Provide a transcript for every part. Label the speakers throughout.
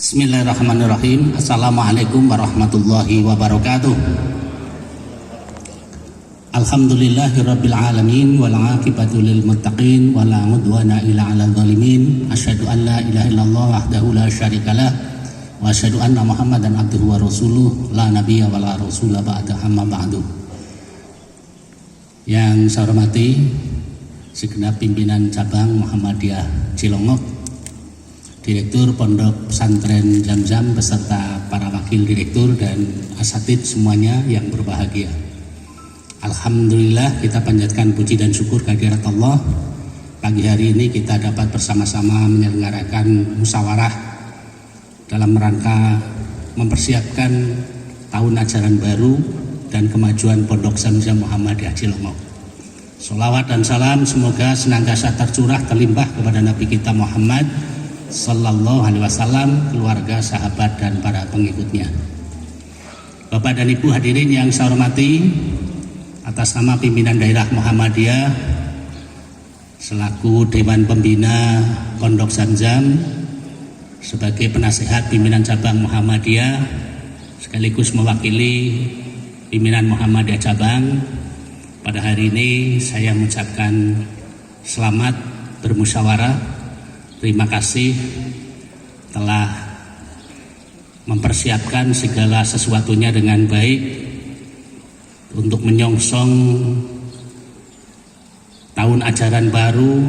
Speaker 1: Bismillahirrahmanirrahim. Assalamualaikum warahmatullahi wabarakatuh. Alhamdulillahirabbil alamin wal aqibatu lil muttaqin wala udwana illa 'alal zalimin. Asyhadu an la ilaha illallah wahdahu la syarikalah wa asyhadu anna Muhammadan abduhu wa rasuluh la nabiyya wa la rasula ba'da amma ba'du. Yang saya hormati segenap pimpinan cabang Muhammadiyah Cilongok, Direktur Pondok Pesantren Zam-Zam beserta para wakil direktur dan asatid semuanya yang berbahagia. Alhamdulillah, kita panjatkan puji dan syukur kehadirat Allah. Pagi hari ini kita dapat bersama-sama menyelenggarakan musyawarah dalam rangka mempersiapkan tahun ajaran baru dan kemajuan Pondok Zam-Zam Muhammadiyah Cilongok. Sholawat dan salam semoga senantiasa tercurah terlimpah kepada Nabi kita Muhammad Sallallahu Alaihi Wasallam, keluarga, sahabat dan para pengikutnya. Bapak dan Ibu hadirin yang saya hormati, atas nama pimpinan daerah Muhammadiyah selaku Dewan Pembina Pondok Zam-Zam sebagai penasehat pimpinan cabang Muhammadiyah sekaligus mewakili pimpinan Muhammadiyah cabang, pada hari ini saya mengucapkan selamat bermusyawarah. Terima kasih telah mempersiapkan segala sesuatunya dengan baik untuk menyongsong tahun ajaran baru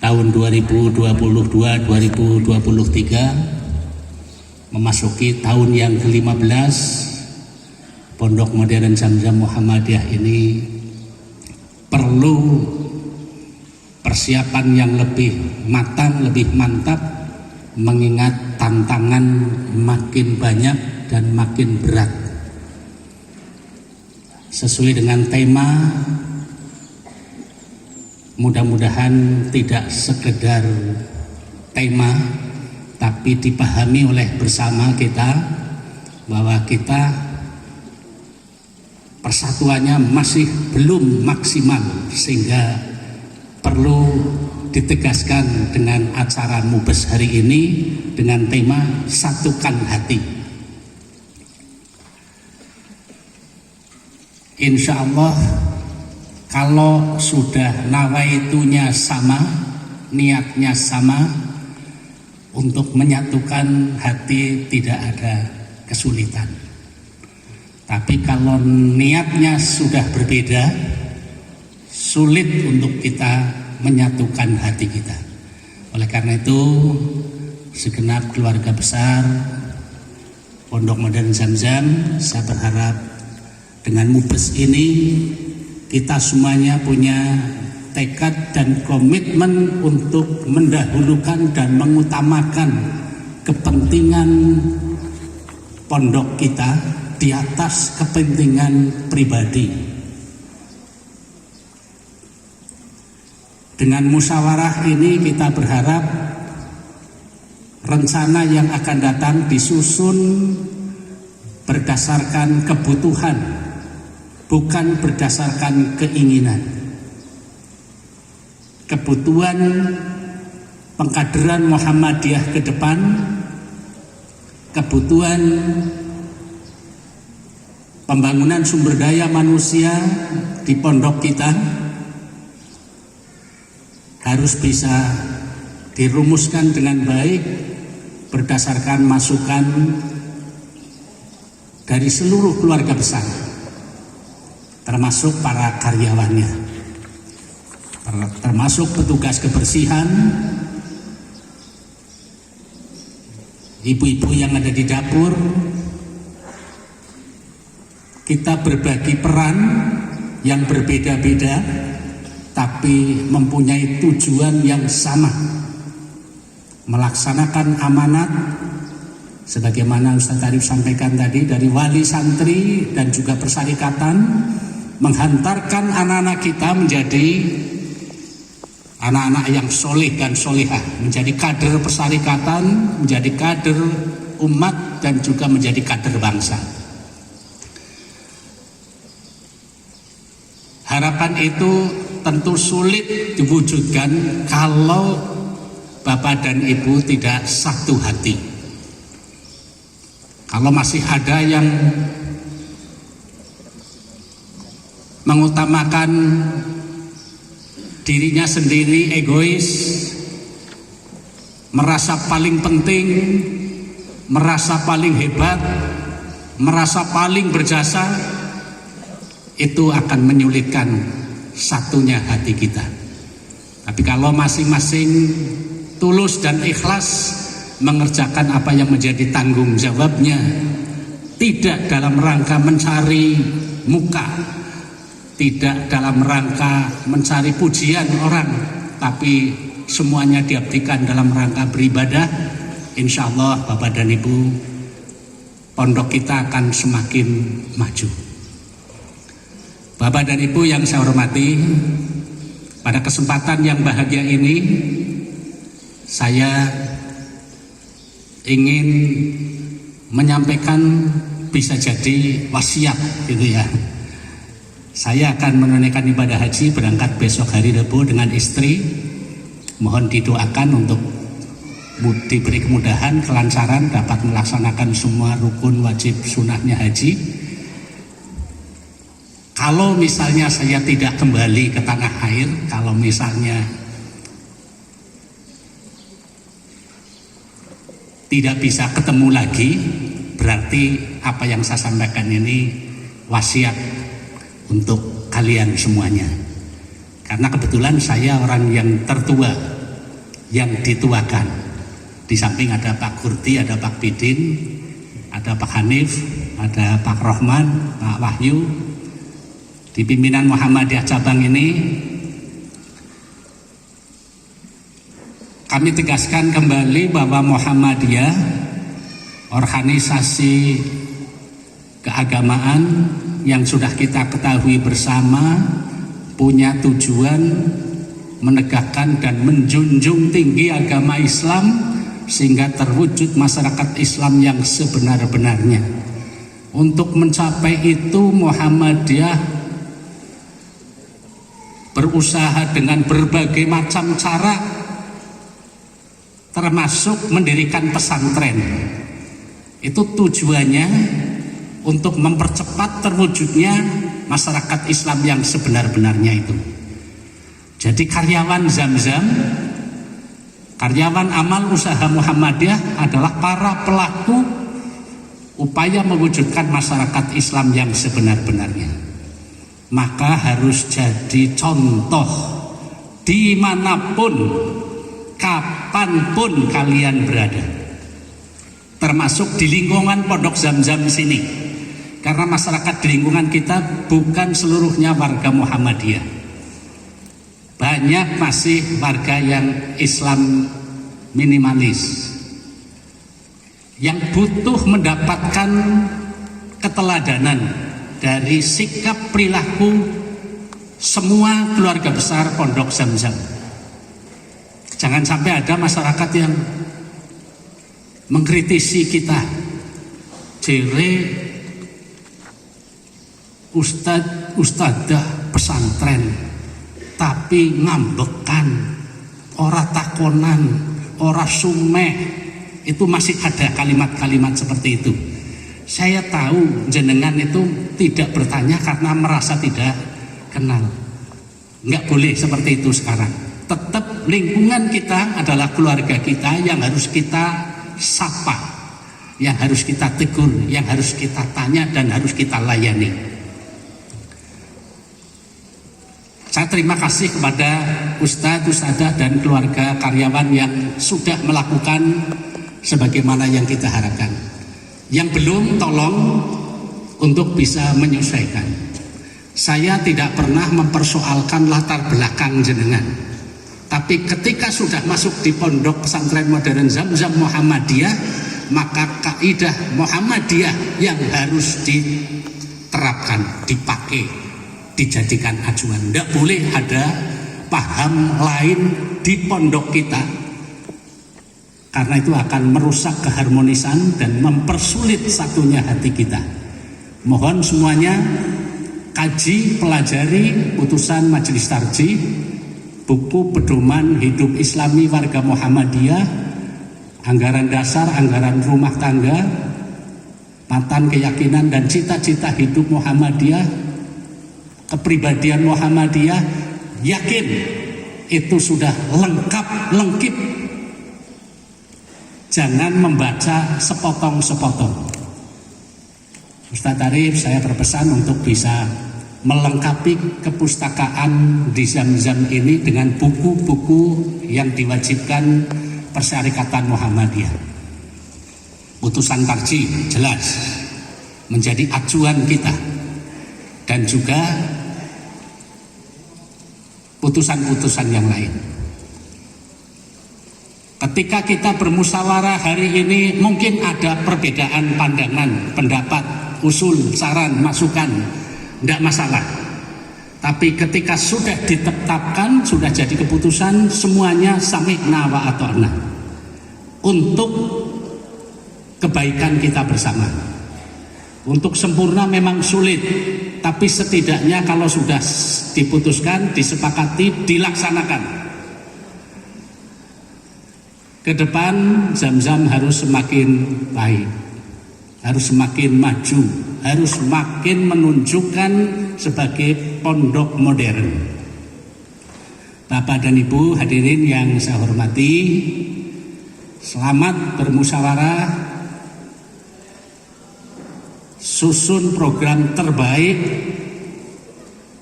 Speaker 1: tahun 2022-2023, memasuki tahun yang ke-15 Pondok Modern Zam-Zam Muhammadiyah ini perlu persiapan yang lebih matang, lebih mantap, mengingat tantangan makin banyak dan makin berat. Sesuai dengan tema, mudah-mudahan tidak sekedar tema, tapi dipahami oleh bersama kita bahwa kita persatuannya masih belum maksimal, sehingga perlu ditegaskan dengan acara Mubes hari ini dengan tema satukan hati. Insya Allah kalau sudah nawaitunya sama, niatnya sama, untuk menyatukan hati tidak ada kesulitan. Tapi kalau niatnya sudah berbeda, sulit untuk kita menyatukan hati kita. Oleh karena itu, segenap keluarga besar Pondok Modern Zam-Zam, saya berharap dengan Mubes ini kita semuanya punya tekad dan komitmen untuk mendahulukan dan mengutamakan kepentingan pondok kita di atas kepentingan pribadi. Dengan musyawarah ini kita berharap rencana yang akan datang disusun berdasarkan kebutuhan, bukan berdasarkan keinginan. Kebutuhan pengkaderan Muhammadiyah ke depan, kebutuhan pembangunan sumber daya manusia di pondok kita harus bisa dirumuskan dengan baik berdasarkan masukan dari seluruh keluarga besar, termasuk para karyawannya, termasuk petugas kebersihan, ibu-ibu yang ada di dapur. Kita berbagi peran yang berbeda-beda, tapi mempunyai tujuan yang sama, melaksanakan amanat sebagaimana Ustaz Arif sampaikan tadi dari wali santri dan juga persyarikatan, menghantarkan anak-anak kita menjadi anak-anak yang soleh dan solehah, menjadi kader persyarikatan, menjadi kader umat dan juga menjadi kader bangsa. Harapan itu tentu sulit diwujudkan kalau Bapak dan Ibu tidak satu hati. Kalau masih ada yang mengutamakan dirinya sendiri, egois, merasa paling penting, merasa paling hebat, merasa paling berjasa, itu akan menyulitkan satunya hati kita. Tapi kalau masing-masing tulus dan ikhlas mengerjakan apa yang menjadi tanggung jawabnya, tidak dalam rangka mencari muka, tidak dalam rangka mencari pujian orang, tapi semuanya diabdikan dalam rangka beribadah, insya Allah Bapak dan Ibu, pondok kita akan semakin maju. Bapak dan Ibu yang saya hormati, pada kesempatan yang bahagia ini saya ingin menyampaikan bisa jadi wasiat gitu ya. Saya akan menunaikan ibadah haji berangkat besok hari Rabu dengan istri. Mohon didoakan untuk diberi kemudahan, kelancaran dapat melaksanakan semua rukun wajib sunnahnya haji. Kalau misalnya saya tidak kembali ke tanah air, kalau misalnya tidak bisa ketemu lagi, berarti apa yang saya sampaikan ini wasiat untuk kalian semuanya. Karena kebetulan saya orang yang tertua, yang dituakan. Di samping ada Pak Kurti, ada Pak Bidin, ada Pak Hanif, ada Pak Rohman, Pak Wahyu. Di pimpinan Muhammadiyah cabang ini kami tegaskan kembali bahwa Muhammadiyah, organisasi keagamaan yang sudah kita ketahui bersama, punya tujuan menegakkan dan menjunjung tinggi agama Islam sehingga terwujud masyarakat Islam yang sebenar-benarnya. Untuk mencapai itu Muhammadiyah berusaha dengan berbagai macam cara, termasuk mendirikan pesantren. Itu tujuannya untuk mempercepat terwujudnya masyarakat Islam yang sebenar-benarnya itu. Jadi karyawan Zamzam, karyawan amal usaha Muhammadiyah adalah para pelaku upaya mewujudkan masyarakat Islam yang sebenar-benarnya. Maka harus jadi contoh dimanapun, kapanpun kalian berada, termasuk di lingkungan Pondok Zamzam sini. Karena masyarakat di lingkungan kita bukan seluruhnya warga Muhammadiyah. Banyak masih warga yang Islam minimalis, yang butuh mendapatkan keteladanan dari sikap perilaku semua keluarga besar Pondok Zamzam. Jangan sampai ada masyarakat yang mengkritisi kita, jere ustadzah pesantren tapi ngambekan, ora takonan, ora sumeh. Itu masih ada kalimat-kalimat seperti itu. Saya tahu jenengan itu tidak bertanya karena merasa tidak kenal. Nggak boleh seperti itu sekarang. Tetap lingkungan kita adalah keluarga kita yang harus kita sapa, yang harus kita tegur, yang harus kita tanya dan harus kita layani. Saya terima kasih kepada Ustadz, Ustadzah dan keluarga karyawan yang sudah melakukan sebagaimana yang kita harapkan. Yang belum, tolong untuk bisa menyesuaikan. Saya tidak pernah mempersoalkan latar belakang jenengan. Tapi ketika sudah masuk di pondok pesantren modern Zamzam Muhammadiyah, maka kaidah Muhammadiyah yang harus diterapkan, dipakai, dijadikan acuan. Tidak boleh ada paham lain di pondok kita, karena itu akan merusak keharmonisan dan mempersulit satunya hati kita. Mohon semuanya kaji, pelajari putusan Majelis Tarjih buku pedoman hidup Islami warga Muhammadiyah, anggaran dasar, anggaran rumah tangga, matan keyakinan dan cita-cita hidup Muhammadiyah, kepribadian Muhammadiyah, yakin itu sudah lengkip. Jangan membaca sepotong-sepotong. Ustaz Arif, saya berpesan untuk bisa melengkapi kepustakaan di Zam-Zam ini dengan buku-buku yang diwajibkan Persyarikatan Muhammadiyah. Putusan tarjih jelas menjadi acuan kita, dan juga putusan-putusan yang lain. Ketika kita bermusyawarah hari ini mungkin ada perbedaan pandangan, pendapat, usul, saran, masukan, tidak masalah. Tapi ketika sudah ditetapkan, sudah jadi keputusan, semuanya sami'na wa ata'na untuk kebaikan kita bersama. Untuk sempurna memang sulit, tapi setidaknya kalau sudah diputuskan, disepakati, dilaksanakan. Ke depan Zam-Zam harus semakin baik, harus semakin maju, harus semakin menunjukkan sebagai pondok modern. Bapak dan Ibu hadirin yang saya hormati, selamat bermusyawarah, susun program terbaik,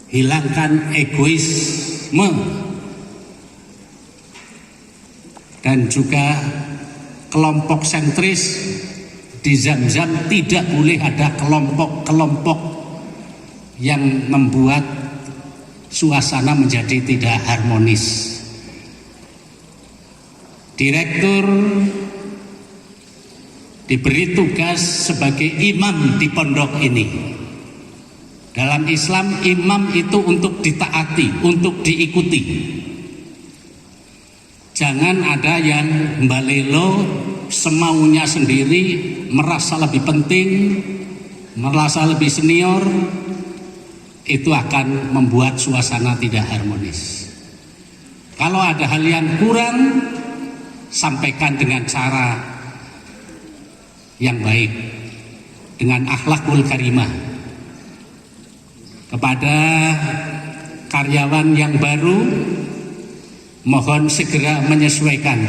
Speaker 1: hilangkan egoisme, dan juga kelompok sentris. Di Zam-Zam tidak boleh ada kelompok-kelompok yang membuat suasana menjadi tidak harmonis. Direktur diberi tugas sebagai imam di pondok ini. Dalam Islam, imam itu untuk ditaati, untuk diikuti. Jangan ada yang mbalelo semaunya sendiri, merasa lebih penting, merasa lebih senior. Itu akan membuat suasana tidak harmonis. Kalau ada hal yang kurang, sampaikan dengan cara yang baik, dengan akhlakul karimah. Kepada karyawan yang baru, mohon segera menyesuaikan.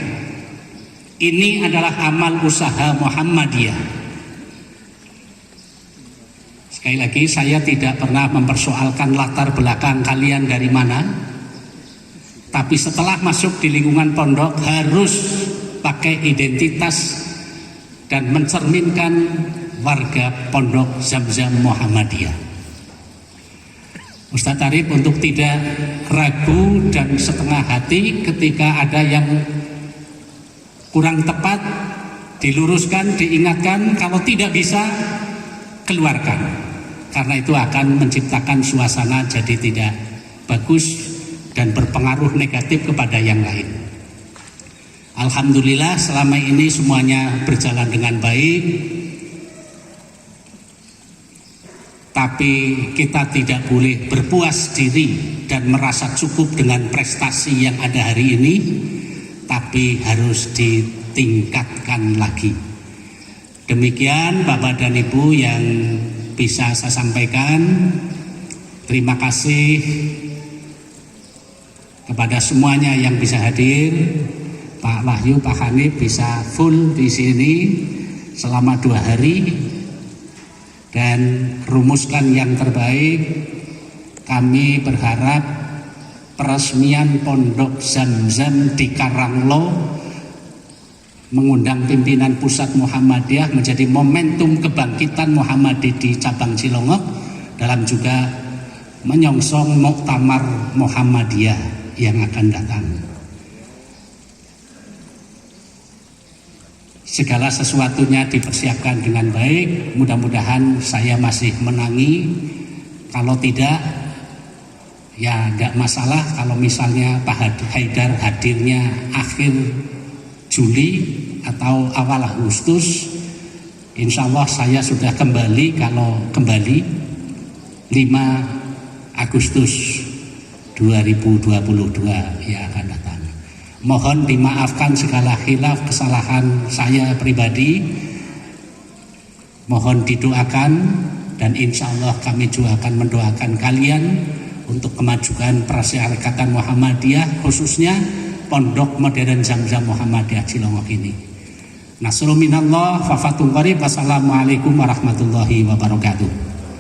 Speaker 1: Ini adalah amal usaha Muhammadiyah. Sekali lagi, saya tidak pernah mempersoalkan latar belakang kalian dari mana, tapi setelah masuk di lingkungan pondok harus pakai identitas dan mencerminkan warga pondok Zam-Zam Muhammadiyah. Ustaz Arif untuk tidak ragu dan setengah hati ketika ada yang kurang tepat, diluruskan, diingatkan. Kalau tidak bisa, keluarkan, karena itu akan menciptakan suasana jadi tidak bagus dan berpengaruh negatif kepada yang lain. Alhamdulillah selama ini semuanya berjalan dengan baik, tapi kita tidak boleh berpuas diri dan merasa cukup dengan prestasi yang ada hari ini, tapi harus ditingkatkan lagi. Demikian Bapak dan Ibu yang bisa saya sampaikan. Terima kasih kepada semuanya yang bisa hadir. Pak Wahyu, Pak Hanif bisa full di sini selama 2 hari. Dan rumuskan yang terbaik. Kami berharap peresmian Pondok Zam-Zam di Karanglo mengundang pimpinan pusat Muhammadiyah menjadi momentum kebangkitan Muhammadiyah di cabang Cilongok, dalam juga menyongsong Muktamar Muhammadiyah yang akan datang. Segala sesuatunya dipersiapkan dengan baik. Mudah-mudahan saya masih menangi. Kalau tidak, ya tidak masalah. Kalau misalnya Pak Haidar hadirnya akhir Juli atau awal Agustus, insya Allah saya sudah kembali. Kalau kembali 5 Agustus 2022 yang akan datang. Mohon dimaafkan segala khilaf kesalahan saya pribadi. Mohon didoakan dan insya Allah kami juga akan mendoakan kalian untuk kemajuan Perserikatan Muhammadiyah, khususnya Pondok Modern Zamzam Muhammadiyah Cilongok ini. Nasrul minallah wa fathun qarib. Wassalamualaikum warahmatullahi wabarakatuh.